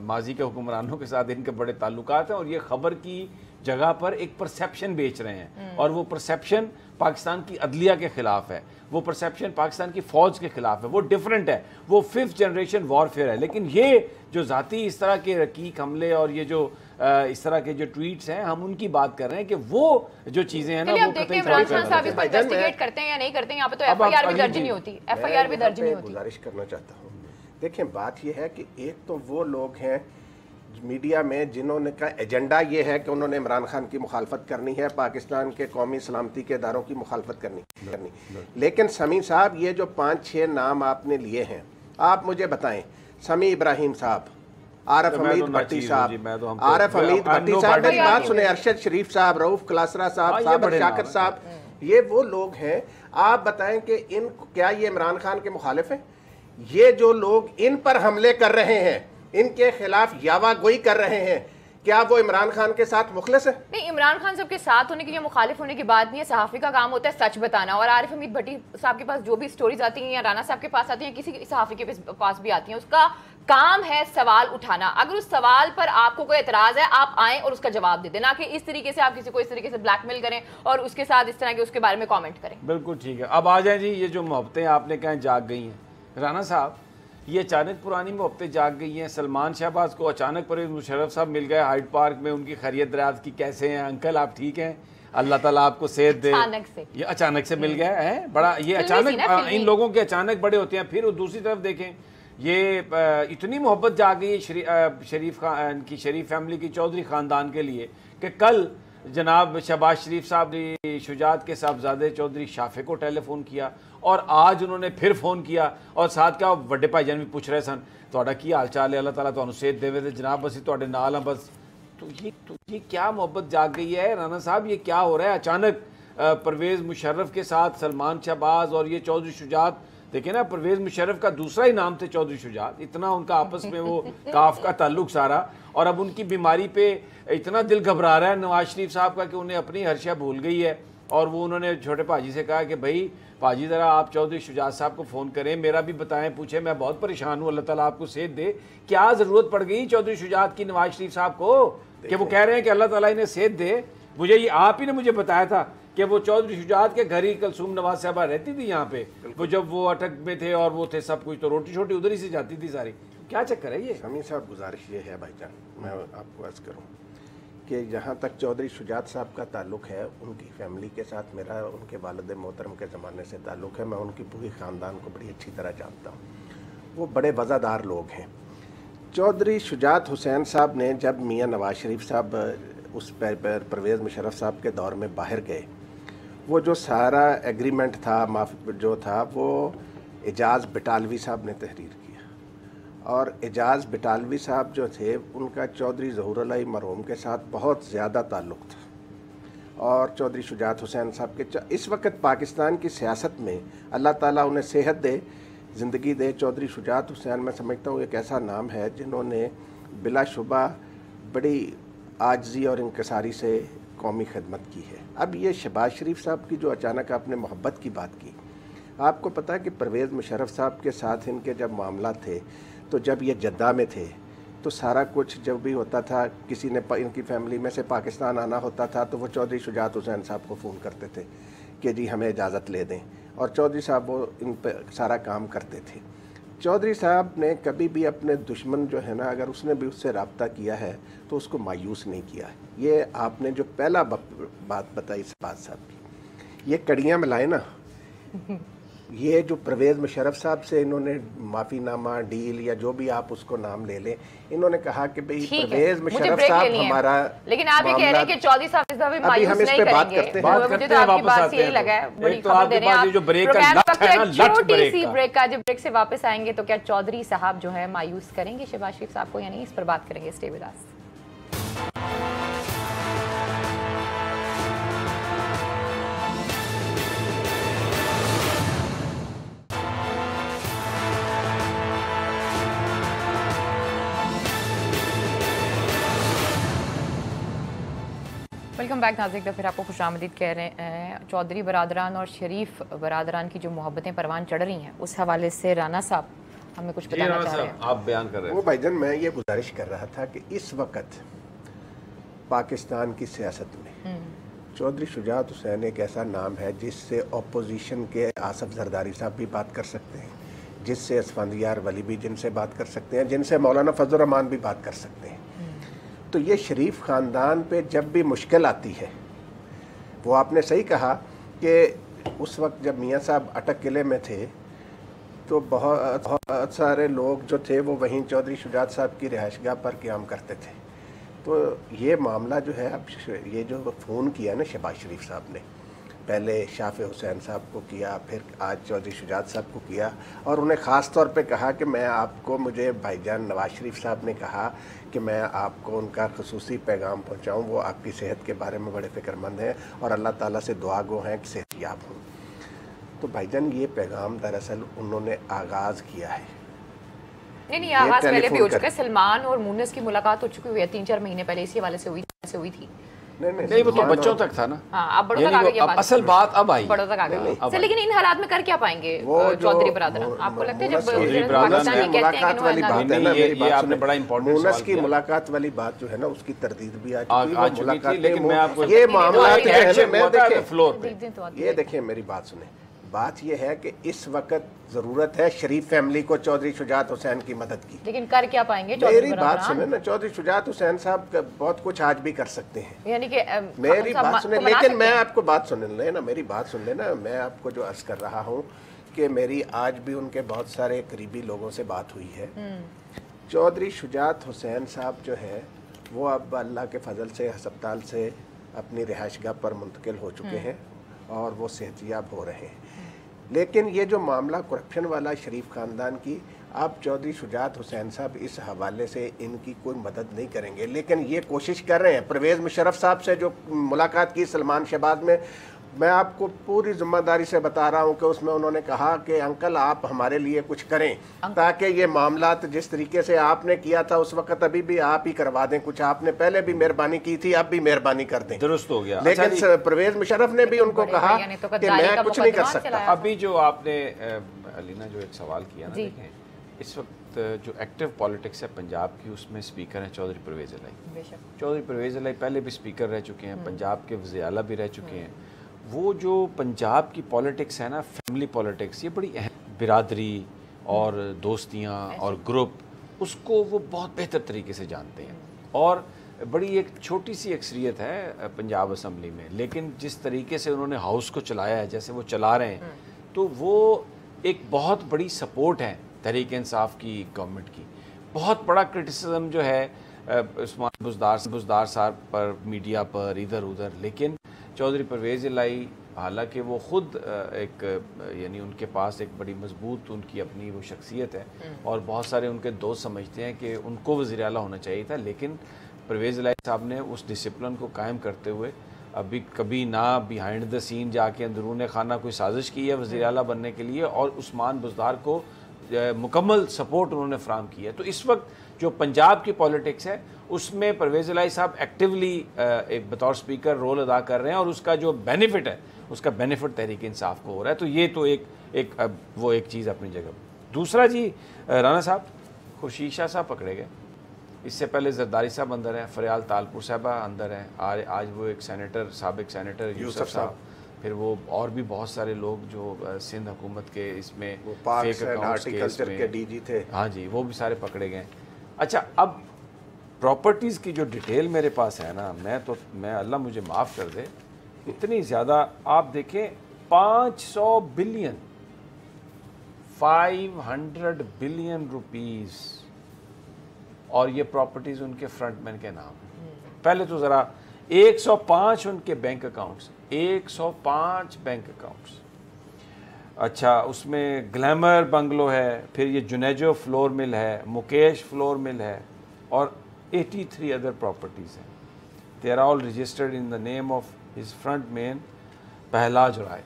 C: माजी के हुक्मरानों के साथ इनके बड़े ताल्लुकात हैं और ये खबर की जगह पर एक परसेप्शन बेच रहे हैं, और वो परसेप्शन पाकिस्तान की अदलिया के खिलाफ है, वो परसेप्शन पाकिस्तान की फ़ौज के खिलाफ है, वो डिफरेंट है, वो 5th जनरेशन वॉरफेयर है। लेकिन ये जो ज़ाती इस तरह के रकीक हमले और ये जो इस तरह के जो ट्वीट्स हैं, हम उनकी बात कर रहे हैं कि वो जो चीज़ें हैं ना, वो कतई
B: इमरान खान साहब इसको इन्वेस्टिगेट करते हैं या नहीं करते हैं। यहाँ पे तो एफआईआर भी दर्ज नहीं होती, एफआईआर भी दर्ज नहीं होती।
E: गुजारिश करना चाहता हूँ, देखें बात ये है कि एक तो वो लोग हैं मीडिया में जिन्होंने का एजेंडा ये है कि उन्होंने इमरान खान की मुखालफत करनी है, पाकिस्तान के कौमी सलामती के इदारों की मुखालफत करनी। लेकिन समी साहब, ये जो 5-6 नाम आपने लिए हैं, आप मुझे बताएं, समी इब्राहिम साहब, आरिफ हमीद भट्टी साहब, आरिफ हमीद भट्टी साहब, मेरी बात सुने, अरशद शरीफ साहब, रऊफ क्लासरा साहब, साबिर शाकिर साहब, ये वो लोग हैं। आप बताएं कि इन क्या ये इमरान खान के मुखालिफ हैं? ये जो लोग इन पर हमले कर रहे हैं, इनके खिलाफ यावा गोई कर रहे हैं, क्या वो इमरान खान के साथ मुखलिस है?
B: नहीं, इमरान खान साहब के साथ होने की या मुखालिफ होने की बात नहीं है। सहाफ़ी का काम होता है सच बताना। और आरिफ हमीद भट्टी साहब के पास जो भी स्टोरीज आती हैं या राना साहब के पास आती हैं, किसी सहाफ़ी के पास भी आती हैं, उसका काम है सवाल उठाना। अगर उस सवाल पर आपको कोई एतराज है, आप आएँ और उसका जवाब दे दें, ना कि इस तरीके से आप किसी को इस तरीके से ब्लैकमेल करें और उसके साथ इस तरह के उसके बारे में कॉमेंट करें।
C: बिल्कुल ठीक है। अब आ जाए जी, ये जो मोहब्बतें आपने कहा जाग गई हैं, राना साहब, ये अचानक पुरानी मोहब्बतें जाग गई हैं। सलमान शहबाज को अचानक परवेज़ मुशर्रफ साहब मिल गए हाइड पार्क में, उनकी खैरियत दराज की, कैसे हैं अंकल, आप ठीक हैं, अल्लाह ताला आपको सेहत दे। ये अचानक से मिल गया है, बड़ा ये अचानक इन लोगों के अचानक बड़े होते हैं। फिर दूसरी तरफ देखें, ये इतनी मोहब्बत जाग गई शरीफ खान की, शरीफ फैमिली की, चौधरी ख़ानदान के लिए कि कल जनाब शहबाज शरीफ साहब ने शुजात के साहबजादे चौधरी शाफे को टेलीफोन किया और आज उन्होंने फिर फ़ोन किया और साथ क्या वड्डे भाईजान भी पूछ रहे सन तुहाडा की हाल चाल है, अल्लाह ताला तुहानू सेहत देवे ते जनाब असीं तुहाडे नाल हां बस। तो ये क्या मोहब्बत जाग गई है राना साहब, ये क्या हो रहा है अचानक? परवेज़ मुशर्रफ के साथ सलमान शहबाज और ये चौधरी शुजात, देखिए ना, परवेज़ मुशर्रफ का दूसरा ही नाम थे चौधरी शुजात, इतना उनका आपस में वो काफ का ताल्लुक सारा। और अब उनकी बीमारी पे इतना दिल घबरा रहा है नवाज शरीफ साहब का कि उन्हें अपनी हर्षा भूल गई है। और वो उन्होंने छोटे भाजी से कहा कि भाई भाजी ज़रा आप चौधरी शुजात साहब को फ़ोन करें, मेरा भी बताएं, पूछें, मैं बहुत परेशान हूँ, अल्लाह ताला आपको सेहत दे। क्या ज़रूरत पड़ गई चौधरी शुजात की नवाज शरीफ साहब को कि वो कह रहे हैं कि अल्लाह ताला इन्हें सेहत दे? मुझे ये आप ही ने मुझे बताया था कि वो चौधरी शुजात के घर ही कलसूम नवाज साहबा रहती थी यहाँ पे, वो जब वो अटक में थे और वो थे सब कुछ, तो रोटी छोटी उधर ही से जाती थी सारी। क्या चक्कर है ये?
E: समी साहब, गुजारिश ये है भाईजान, मैं आपको अर्ज़ करूँ कि जहाँ तक चौधरी शुजात साहब का ताल्लुक़ है, उनकी फैमिली के साथ मेरा उनके वालिद मोहतरम के ज़माने से ताल्लुक़ है। मैं उनकी पूरी ख़ानदान को बड़ी अच्छी तरह जानता हूँ, वो बड़े वज़ादार लोग हैं। चौधरी शुजात हुसैन साहब ने जब मियाँ नवाज शरीफ साहब उस पर परवेज़ मुशर्रफ साहब के दौर में बाहर गए, वो जो सारा एग्रीमेंट था, माफ़ी जो था, वो एजाज़ बटालवी साहब ने तहरीर किया اور اعجاز بٹالوی صاحب جو تھے ان کا چودھری ظہور علیہ مرحوم کے ساتھ بہت زیادہ تعلق تھا، اور چودھری شجاعت حسین صاحب کے اس وقت پاکستان کی سیاست میں اللہ تعالیٰ انہیں صحت دے، زندگی دے، چودھری شجاعت حسین میں سمجھتا ہوں ایک ایسا نام ہے جنہوں نے بلا شبہ بڑی عاجزی اور انکساری سے قومی خدمت کی ہے۔ اب یہ شہباز شریف صاحب کی جو اچانک آپ نے محبت کی بات کی، آپ کو پتہ ہے کہ پرویز مشرف صاحب کے ساتھ ان کے جب معاملات تھے تو جب یہ جدہ میں تھے تو سارا کچھ جب بھی ہوتا تھا، کسی نے ان کی فیملی میں سے پاکستان آنا ہوتا تھا تو وہ چودھری شجاعت حسین صاحب کو فون کرتے تھے کہ جی ہمیں اجازت لے دیں، اور چودھری صاحب وہ ان پہ سارا کام کرتے تھے۔ چودھری صاحب نے کبھی بھی اپنے دشمن جو ہے نا، اگر اس نے بھی اس سے رابطہ کیا ہے تو اس کو مایوس نہیں کیا ہے۔ یہ آپ نے جو پہلا بات بتائی شہباز صاحب کی، یہ کڑیاں ملائیں نا، یہ جو پرویز مشرف صاحب سے انہوں نے معافی نامہ ڈیل یا جو بھی آپ اس کو نام لے لیں، انہوں نے کہا کہ بھئی پرویز مشرف صاحب ہمارا،
B: لیکن آپ یہ کہہ رہے ہیں کہ چودھری صاحب اس دفعہ مایوس نہیں کریں گے۔ مجھے تو آپ کی بات سے یہی لگا ہے، بڑی خبر دے رہے ہیں آپ۔ پروگرام کا چھوٹی سی بریک کا، جب بریک سے واپس آئیں گے تو کیا چودھری صاحب جو ہے مایوس کریں گے شہباز شریف صاحب کو یا نہیں، اس پر بات کریں گے۔ Stay with us. Welcome back ناظرین، پھر آپ کو خوش آمدید کہہ رہے ہیں۔ چودھری برادران اور شریف برادران کی جو محبتیں پروان چڑھ رہی ہیں، اس حوالے سے رانا صاحب ہمیں کچھ بتانا چاہ رہے ہیں۔
C: آپ بیان کر رہے ہیں۔
E: وہ بھائی جان میں یہ گزارش کر رہا تھا کہ اس وقت پاکستان کی سیاست میں چودھری شجاعت حسین ایک ایسا نام ہے جس سے اپوزیشن کے آصف زرداری صاحب بھی بات کر سکتے ہیں، جس سے اسفندیار ولی بھی جن سے بات کر سکتے ہیں، جن سے مولانا فضل الرحمان بھی بات کر سکتے ہیں۔ تو یہ شریف خاندان پہ جب بھی مشکل آتی ہے، وہ آپ نے صحیح کہا کہ اس وقت جب میاں صاحب اٹک قلعے میں تھے تو بہت سارے لوگ جو تھے وہ وہیں چودھری شجاعت صاحب کی رہائش گاہ پر قیام کرتے تھے۔ تو یہ معاملہ جو ہے، اب یہ جو فون کیا نا شہباز شریف صاحب نے، پہلے شافع حسین صاحب کو کیا، پھر آج چودھری شجاعت صاحب کو کیا، اور انہیں خاص طور پہ کہا کہ میں آپ کو، مجھے بھائی جان نواز شریف صاحب نے کہا کہ میں آپ کو ان کا خصوصی پیغام پہنچاؤں، وہ آپ کی صحت کے بارے میں بڑے فکر مند ہیں اور اللہ تعالیٰ سے دعا گو ہیں کہ صحت یاب ہوں۔ تو بھائی جان یہ پیغام دراصل انہوں نے آغاز کیا ہے۔
B: نہیں، آغاز پہلے بھی ہو چکا ہے۔ سلمان اور مونس کی ملاقات ہو چکی ہوئی ہے 3-4 مہینے پہلے، اسی حوالے سے ہوئی تھی۔
C: نہیں، وہ تو بچوں تک تھا نا۔
B: ہاں، اب بڑوں تک آ گئی،
C: اصل بات اب آئی،
B: بڑوں تک آ گئی۔ لیکن ان حالات میں کر کیا پائیں گے چودھری برادران؟ آپ کو لگتا ہے جب پاکستانی کہتے ہیں کہ
E: والی بات ہے نا،
C: یہ آپ نے بڑا امپورٹنٹ
E: مونس کی ملاقات والی بات جو ہے نا، اس کی تردید بھی آ چکی
C: تھی، لیکن میں آپ کو
E: یہ معاملات یہ
C: دیکھیں،
E: دیکھیں میری بات سنیں، بات یہ ہے کہ اس وقت ضرورت ہے شریف فیملی کو چودھری شجاعت حسین کی مدد کی۔
B: لیکن کر کیا پائیں گے؟
E: میری بات سنیں نا، چودھری شجاعت حسین صاحب بہت کچھ آج بھی کر سکتے ہیں،
B: یعنی کہ
E: میری بات سنیں، لیکن میں آپ کو بات سن لیں نا، میری بات سن لیں نا، میں آپ کو جو عرض کر رہا ہوں کہ میری آج بھی ان کے بہت سارے قریبی لوگوں سے بات ہوئی ہے۔ چودھری شجاعت حسین صاحب جو ہے وہ اب اللہ کے فضل سے ہسپتال سے اپنی رہائش گاہ پر منتقل ہو چکے ہیں اور وہ صحت یاب ہو رہے ہیں۔ لیکن یہ جو معاملہ کرپشن والا شریف خاندان کی، اب چودھری شجاعت حسین صاحب اس حوالے سے ان کی کوئی مدد نہیں کریں گے، لیکن یہ کوشش کر رہے ہیں۔ پرویز مشرف صاحب سے جو ملاقات کی سلمان شہباز میں آپ کو پوری ذمہ داری سے بتا رہا ہوں کہ اس میں انہوں نے کہا کہ انکل آپ ہمارے لیے کچھ کریں تاکہ یہ معاملات جس طریقے سے آپ نے کیا تھا اس وقت ابھی بھی آپ ہی کروا دیں، کچھ آپ نے پہلے بھی مہربانی کی تھی، اب بھی مہربانی کر دیں۔
C: درست ہو گیا۔
E: لیکن پرویز مشرف نے بھی ان کو کہا کہ میں کچھ نہیں کر سکتا۔
C: ابھی جو آپ نے علینا جو ایک سوال کیا نا، دیکھیں اس وقت جو ایکٹیو پالیٹکس ہے پنجاب کی، اس میں سپیکر ہیں چودھری پرویز الہی۔ چودھری پرویز الہی پہلے بھی سپیکر رہ چکے ہیں، پنجاب کے وزیر اعلیٰ بھی رہ چکے ہیں۔ وہ جو پنجاب کی پالیٹکس ہے نا، فیملی پالیٹکس، یہ بڑی اہم، برادری اور دوستیاں اور گروپ، اس کو وہ بہت بہتر طریقے سے جانتے ہیں، اور بڑی ایک چھوٹی سی اکثریت ہے پنجاب اسمبلی میں، لیکن جس طریقے سے انہوں نے ہاؤس کو چلایا ہے، جیسے وہ چلا رہے ہیں، تو وہ ایک بہت بڑی سپورٹ ہے تحریک انصاف کی گورنمنٹ کی۔ بہت بڑا کرٹیسزم جو ہے عثمان بزدار صاحب پر، میڈیا پر، ادھر ادھر، لیکن چودھری پرویز الہی حالانکہ وہ خود ایک یعنی ان کے پاس ایک بڑی مضبوط ان کی اپنی وہ شخصیت ہے اور بہت سارے ان کے دوست سمجھتے ہیں کہ ان کو وزیر اعلیٰ ہونا چاہیے تھا، لیکن پرویز الہی صاحب نے اس ڈسپلن کو قائم کرتے ہوئے ابھی کبھی نہ بیہائنڈ دا سین جا کے اندرون خانہ کوئی سازش کی ہے وزیر اعلیٰ بننے کے لیے، اور عثمان بزدار کو مکمل سپورٹ انہوں نے فراہم کیا ہے۔ تو اس وقت جو پنجاب کی پولیٹکس ہے اس میں پرویز الہی صاحب ایکٹیولی ایک بطور سپیکر رول ادا کر رہے ہیں، اور اس کا جو بینیفٹ ہے اس کا بینیفٹ تحریک انصاف کو ہو رہا ہے۔ تو یہ تو ایک چیز اپنی جگہ۔ دوسرا جی رانا صاحب، خورشید شاہ صاحب پکڑے گئے، اس سے پہلے زرداری صاحب اندر ہیں، فریال تالپور صاحبہ اندر ہیں، آج وہ ایک سینیٹر سابق سینیٹر یوسف صاحب، پھر وہ اور بھی بہت سارے لوگ جو سندھ حکومت کے اس میں فیک اکاؤنٹس کے
E: ڈی جی تھے،
C: ہاں جی وہ بھی سارے پکڑے گئے۔ اچھا اب پراپرٹیز کی جو ڈیٹیل میرے پاس ہے نا، میں اللہ مجھے معاف کر دے، اتنی زیادہ آپ دیکھیں 500 بلین 500 بلین روپیز، اور یہ پراپرٹیز ان کے فرنٹ مین کے نام ہیں۔ پہلے تو ذرا 105 ان کے بینک اکاؤنٹس، 105 بینک اکاؤنٹس۔ اچھا اس میں گلیمر بنگلو ہے، پھر یہ جنیجو فلور مل ہے، مکیش فلور مل ہے، اور 83 ادر پراپرٹیز ہیں۔ They are all registered in the name of his front man Pahlaj رائے،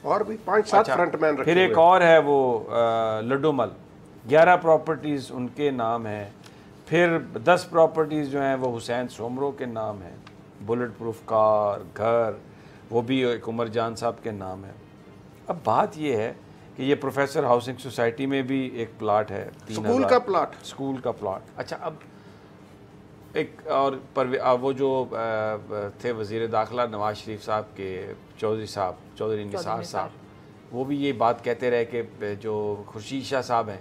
E: اور بھی 5-7 فرنٹ مین رکھے ہوئے۔
C: پھر ایک اور ہے وہ لڈو مل، 11 پراپرٹیز ان کے نام ہیں، پھر 10 پراپرٹیز جو ہیں وہ حسین سومرو کے نام ہیں، بلٹ پروف کار، گھر، وہ بھی ایک عمر جان صاحب کے نام ہے۔ اب بات یہ ہے کہ یہ پروفیسر ہاؤسنگ سوسائٹی میں بھی ایک پلاٹ ہے،
E: سکول کا پلاٹ،
C: سکول کا پلاٹ۔ اچھا اب ایک اور وہ جو تھے وزیر داخلہ نواز شریف صاحب کے چودھری نثار صاحب، وہ بھی یہ بات کہتے رہے کہ جو خورشید شاہ صاحب ہیں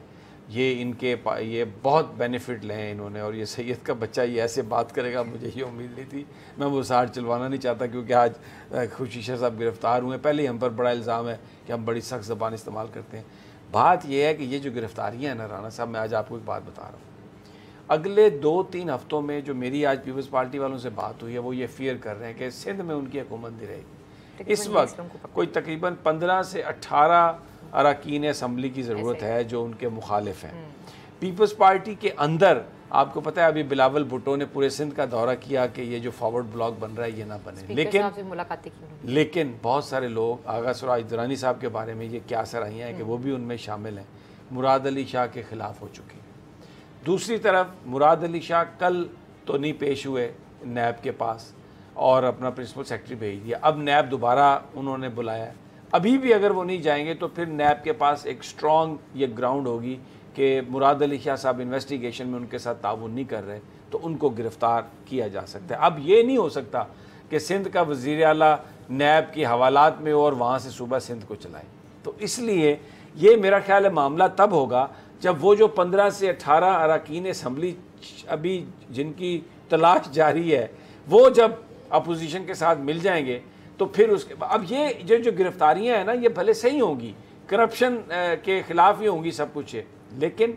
C: یہ بہت بینیفٹ لیں انہوں نے، اور یہ سید کا بچہ یہ ایسے بات کرے گا، مجھے یہ امید نہیں تھی۔ میں وہ ساڑھ چلوانا نہیں چاہتا کیونکہ آج خورشید شاہ صاحب گرفتار ہوئے، پہلے ہی ہم پر بڑا الزام ہے کہ ہم بڑی سخت زبان استعمال کرتے ہیں۔ بات یہ ہے کہ یہ جو گرفتاریاں ہیں نا رانا صاحب، میں آج آپ کو ایک بات بتا رہا ہوں، اگلے 2-3 ہفتوں میں جو میری آج پیپلز پارٹی والوں سے بات ہوئی ہے وہ یہ فیئر کر رہے ہیں کہ سندھ میں ان کی حکومت نہیں رہے گی۔ اس وقت کوئی تقریباً 15 سے 18 اراکین اسمبلی کی ضرورت ہے جو ان کے مخالف ہیں۔ پیپلز پارٹی کے اندر آپ کو پتہ ہے ابھی بلاول بھٹو نے پورے سندھ کا دورہ کیا کہ یہ جو فارورڈ بلاک بن رہا ہے یہ نہ بنے، لیکن بہت سارے لوگ آغا سراج درانی صاحب کے بارے میں یہ کیا سرائیاں ہیں کہ وہ بھی ان میں شامل ہیں، مراد علی شاہ کے خلاف ہو چکی ہیں۔ دوسری طرف مراد علی شاہ کل تو نہیں پیش ہوئے نیب کے پاس اور اپنا پرنسپل سیکرٹری بھیج دیا، اب نیب دوبارہ انہوں نے بلایا ہے، ابھی بھی اگر وہ نہیں جائیں گے تو پھر نیب کے پاس ایک سٹرونگ یہ گراؤنڈ ہوگی کہ مراد علی شاہ صاحب انویسٹیگیشن میں ان کے ساتھ تعاون نہیں کر رہے تو ان کو گرفتار کیا جا سکتا ہے۔ اب یہ نہیں ہو سکتا کہ سندھ کا وزیر اعلیٰ نیب کے حوالات میں ہو اور وہاں سے صوبہ سندھ کو چلائے، تو اس لیے یہ میرا خیال ہے معاملہ تب ہوگا جب وہ جو 15 سے 18 اراکین اسمبلی ابھی جن کی تلاش جاری ہے وہ جب اپوزیشن کے ساتھ مل جائیں گے تو پھر اس کے اب یہ جو گرفتاریاں ہیں نا یہ بھلے صحیح ہوں گی، کرپشن کے خلاف ہی ہوں گی سب کچھ ہے، لیکن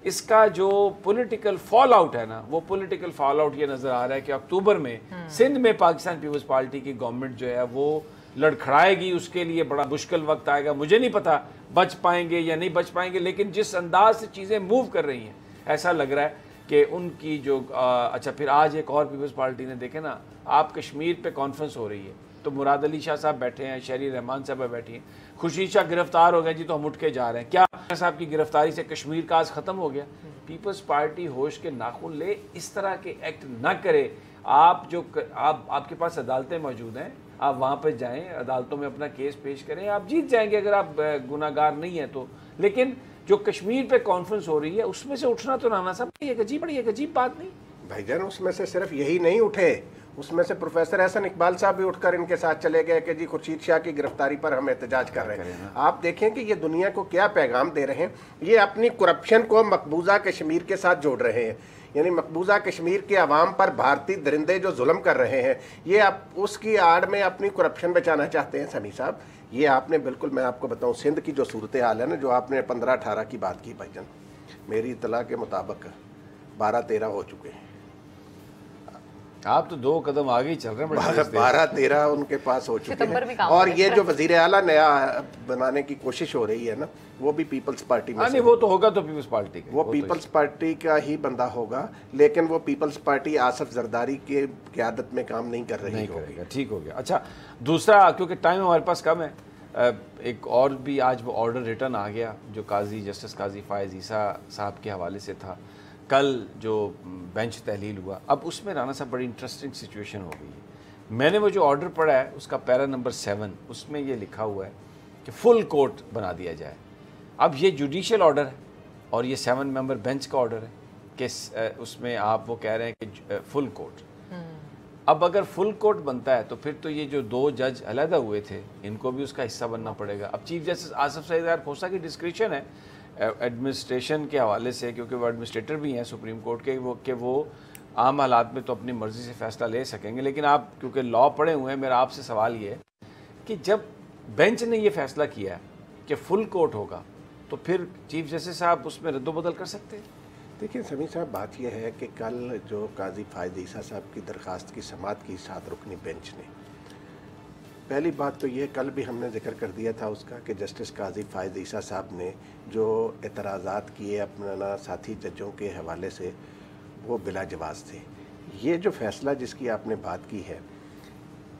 C: اس کا جو پولیٹیکل فال آؤٹ ہے نا وہ پولیٹیکل فال آؤٹ یہ نظر آ رہا ہے کہ اکتوبر میں سندھ میں پاکستان پیپلز پارٹی کی گورنمنٹ جو ہے وہ لڑکھڑائے گی، اس کے لیے بڑا مشکل وقت آئے گا، مجھے نہیں پتا بچ پائیں گے یا نہیں بچ پائیں گے، لیکن جس انداز سے چیزیں موو کر رہی ہیں ایسا لگ رہا ہے کہ ان کی جو اچھا پھر آج ایک اور پیپلز پارٹی نے دیکھے نا، آپ کشمیر پہ کانفرنس ہو رہی ہے تو مراد علی شاہ صاحب بیٹھے ہیں، شہری رحمان صاحب بیٹھی ہیں، خورشید شاہ گرفتار ہو گئے جی تو ہم اٹھ کے جا رہے ہیں، کیا صاحب کی گرفتاری سے کشمیر کا آج ختم ہو گیا؟ پیپلز پارٹی ہوش کے ناخن لے، اس طرح کے ایکٹ نہ کرے۔ آپ کے پاس عدالتیں موجود ہیں، آپ وہاں پہ جائیں، عدالتوں میں اپنا کیس پیش کریں، آپ جیت جائیں گے اگر آپ گناہ گار نہیں ہیں تو، لیکن جو کشمیر پہ کانفرنس ہو رہی ہے اس میں سے اٹھنا تو رانا صاحب یہ عجیب بات نہیں
E: بھائی جان۔ اس میں سے صرف یہی نہیں اٹھے، اس میں سے پروفیسر احسن اقبال صاحب بھی اٹھ کر ان کے ساتھ چلے گئے کہ جی خورشید شاہ کی گرفتاری پر ہم احتجاج کر رہے ہیں۔ آپ دیکھیں کہ یہ دنیا کو کیا پیغام دے رہے ہیں، یہ اپنی کرپشن کو مقبوضہ کشمیر کے ساتھ جوڑ رہے ہیں، یعنی مقبوضہ کشمیر کے عوام پر بھارتی درندے جو ظلم کر رہے ہیں یہ اس کی آڑ میں اپنی کرپشن بچانا چاہتے ہیں۔ سمیع صاحب یہ آپ نے بالکل، میں آپ کو بتاؤں سندھ کی جو صورتحال ہے نا، جو آپ نے 15-18 کی بات کی بھائی جان، میری اطلاع کے مطابق 12-13 ہو چکے ہیں۔
C: आप तो 2 कदम आगे ही चल रहे हैं।
E: 12-13 उनके पास हो चुके
B: सितंबर में
E: हैं।
B: काम
E: और
B: करें।
E: ये जो वजीर आला नया बनाने की कोशिश हो रही है ना, वो भी पीपल्स पार्टी में
C: नहीं, वो तो होगा तो पीपल्स पार्टी का,
E: वो पीपल्स पार्टी का ही बंदा होगा, लेकिन वो पीपल्स पार्टी आसफ जरदारी के क़यादत में काम नहीं कर रही
C: नहीं
E: होगी।
C: करेगा। ठीक हो गया। अच्छा, दूसरा, क्योंकि टाइम हमारे पास कम है, एक और भी आज वो ऑर्डर रिटर्न आ गया जो जस्टिस काजी फायज़ ईसा साहब के हवाले से था। कल जो बेंच तहलील हुआ, अब उसमें राना साहब बड़ी इंटरेस्टिंग सिचुएशन हो गई है। मैंने वो जो ऑर्डर पढ़ा है उसका पैरा नंबर 7, उसमें ये लिखा हुआ है कि फुल कोर्ट बना दिया जाए। अब ये जुडिशल ऑर्डर है और ये 7 मेंबर बेंच का ऑर्डर है कि उसमें आप वो कह रहे हैं कि फुल कोर्ट। अब अगर फुल कोर्ट बनता है तो फिर तो ये जो 2 जज अलहदा हुए थे इनको भी उसका हिस्सा बनना पड़ेगा। अब चीफ जस्टिस आसफ सईद खोसा की डिस्क्रिप्शन है एडमिनिस्ट्रेशन के हवाले से, क्योंकि वो एडमिनिस्ट्रेटर भी हैं सुप्रीम कोर्ट के, वो आम हालात में तो अपनी मर्ज़ी से फ़ैसला ले सकेंगे, लेकिन आप क्योंकि लॉ पढ़े हुए हैं, मेरा आपसे सवाल ये है कि जब बेंच ने ये फ़ैसला किया है कि फुल कोर्ट होगा तो फिर चीफ जस्टिस साहब उसमें रद्दोबदल कर सकते हैं?
E: देखिए समीर साहब, बात यह है कि कल जो काजी फायज़ ईसा साहब की दरख्वास्त की समाअत की 7 रुकनी बेंच ने, पहली बात तो ये कल भी हमने जिक्र कर दिया था उसका कि जस्टिस काजी फायज़ ईसा साहब ने जो एतराज़ात किए अपना साथी जजों के हवाले से, वो बिला जवाज़ थे। ये जो फ़ैसला जिसकी आपने बात की है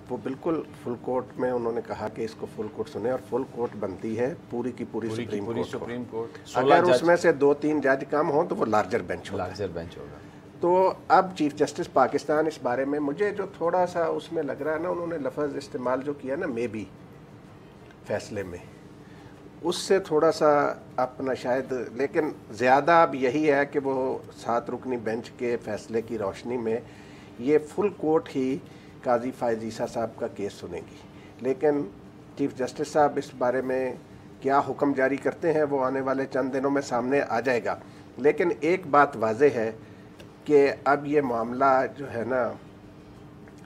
E: वो बिल्कुल फुल कोर्ट में उन्होंने कहा कि इसको फुल कोर्ट सुने, और फुल कोर्ट बनती है पूरी की पूरी सुप्रीम कोर्ट। अगर उसमें से 2-3 जज कम हो तो वो लार्जर बेंच होगा। तो अब चीफ जस्टिस पाकिस्तान इस बारे में, मुझे जो थोड़ा सा उसमें लग रहा है ना, उन्होंने लफ्ज़ इस्तेमाल जो किया ना मे बी फैसले में, उससे थोड़ा सा अपना शायद, लेकिन ज़्यादा अब यही है कि वो 7 रुकनी बेंच के फ़ैसले की रोशनी में ये फुल कोर्ट ही काजी फायज़ ईसा साहब का केस सुनेगी। लेकिन चीफ जस्टिस साहब इस बारे में क्या हुक्म जारी करते हैं वो आने वाले चंद दिनों में सामने आ जाएगा। लेकिन एक बात वाज़ेह है कि अब ये मामला जो है ना,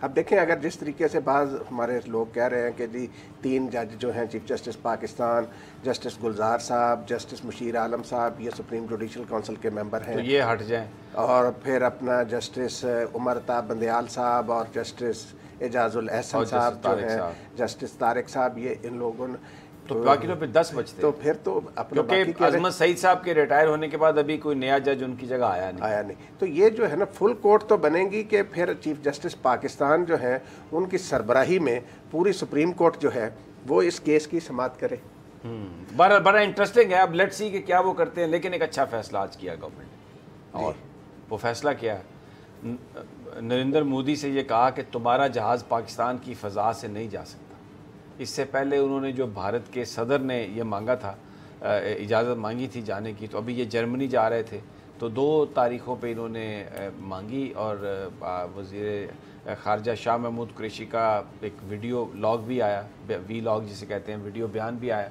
E: अब देखें अगर जिस तरीके से बाज़ हमारे लोग कह रहे हैं कि जी 3 जज जो हैं चीफ जस्टिस पाकिस्तान, जस्टिस गुलजार साहब, जस्टिस मुशीर आलम साहब, ये सुप्रीम जुडिशल काउंसिल के मेंबर हैं,
C: तो ये हट जाएं,
E: और फिर अपना जस्टिस उमर ताब बंदयाल साहब और जस्टिस एजाजुल एहसन साहब जो हैं, जस्टिस तारिक साहब, ये इन लोगों ने,
C: तो बाकी तो फिर 10 बचते।
E: तो फिर तो अपना,
C: क्योंकि अजमत सईद साहब के रिटायर होने के बाद अभी कोई नया जज उनकी जगह आया नहीं।
E: तो ये जो है ना फुल कोर्ट तो बनेगी कि फिर चीफ जस्टिस पाकिस्तान जो है उनकी सरबराही में पूरी सुप्रीम कोर्ट जो है वो इस केस की समाअत करे।
C: बड़ा इंटरेस्टिंग है। अब लेट्स सी कि क्या वो करते हैं। लेकिन एक अच्छा फैसला आज किया गवर्नमेंट ने, और वो फैसला किया, नरेंद्र मोदी से ये कहा कि तुम्हारा जहाज़ पाकिस्तान की फ़ज़ा से नहीं जा सकता। इससे पहले उन्होंने जो भारत के सदर ने ये मांगा था, इजाज़त मांगी थी जाने की, तो अभी ये जर्मनी जा रहे थे, तो 2 तारीख़ों पे इन्होंने मांगी, और वज़ीर ख़ारजा शाह महमूद कुरैशी का एक वीडियो लॉग भी आया, वी लॉग जिसे कहते हैं, वीडियो बयान भी आया,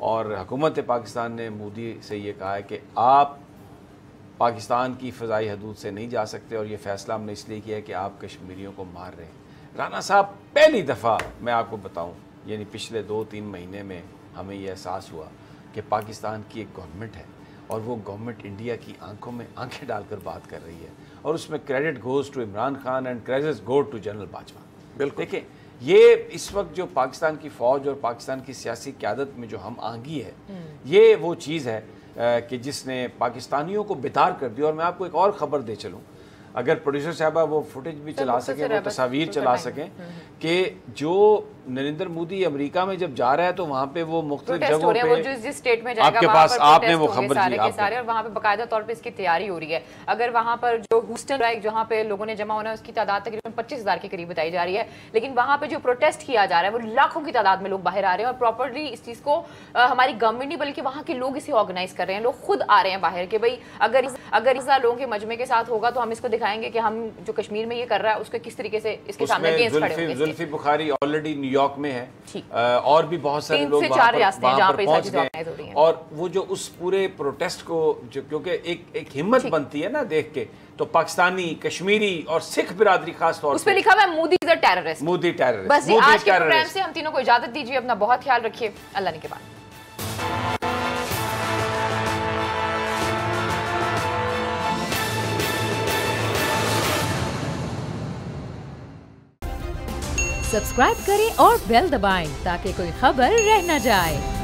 C: और हुकूमत पाकिस्तान ने मोदी से ये कहा है कि आप पाकिस्तान की फ़ज़ाई हदूद से नहीं जा सकते, और ये फ़ैसला हमने इसलिए किया है कि आप कश्मीरियों को मार रहे हैं। राना साहब, पहली दफ़ा मैं आपको बताऊँ, यानी पिछले 2-3 महीने में हमें यह एहसास हुआ कि पाकिस्तान की एक गवर्नमेंट है, और वो गवर्नमेंट इंडिया की आंखों में आंखें डालकर बात कर रही है, और उसमें credit goes to Imran Khan and credit go to general Bajwa. बिल्कुल देखें, ये इस वक्त जो पाकिस्तान की फ़ौज और पाकिस्तान की सियासी क़यादत में जो हम आंगी है, ये वो चीज़ है कि जिसने पाकिस्तानियों को बेदार कर दिया। और मैं आपको एक और ख़बर दे चलूँ, अगर प्रोड्यूसर साहबा वो फुटेज भी चला सकें, वो तस्वीर चला सकें कि जो नरेंद्र मोदी अमेरिका में जब जा रहा है तो वहाँ पे वो मुख्तलिफ जगहों पे,
B: वो जिस स्टेट में जाएगा
C: आपके पास आपने वो खबर
B: सारे के सारे, और वहाँ पे बाकायदा तौर पे इसकी तैयारी हो रही है। अगर वहाँ पर जो ह्यूस्टन है जहाँ पे लोगों ने जमा होना है, उसकी तादाद तकरीबन 25,000 के करीब बताई जा रही है, लेकिन वहाँ पे जो प्रोटेस्ट किया जा रहा है वो लाखों की तादाद में लोग बाहर आ रहे हैं, और प्रॉपरली इस चीज़ को हमारी गवर्नमेंट नहीं बल्कि वहाँ के लोग इसे ऑर्गेनाइज कर रहे हैं। लोग खुद आ रहे हैं बाहर कि भाई अगर इस लोगों के मजमे के साथ होगा तो हम इसको दिखाएंगे कि हम जो कश्मीर में ये कर रहा है उसको किस तरीके से इसके सामने अगेंस्ट खड़े होंगे।
C: जुल्फी बुखारी ऑलरेडी न्यूयॉर्क में है, और भी बहुत सारे लोग
B: 3 से 4 रियासतें हैं जहाँ पे
C: पहुंच गए, और वो जो उस पूरे प्रोटेस्ट को, जो क्योंकि एक हिम्मत बनती है ना देख के, तो पाकिस्तानी, कश्मीरी और सिख बिरादरी खास तौर
B: उस पे लिखा हुआ है Modi is a terrorist.
C: Modi terrorist.
B: बस ये आज के प्रोग्राम से हम तीनों को इजाजत दीजिए। अपना बहुत ख्याल रखिए। अल्लाह ने के बाद।
A: सब्सक्राइब करें और बेल दबाएं ताकि कोई खबर रह न जाए।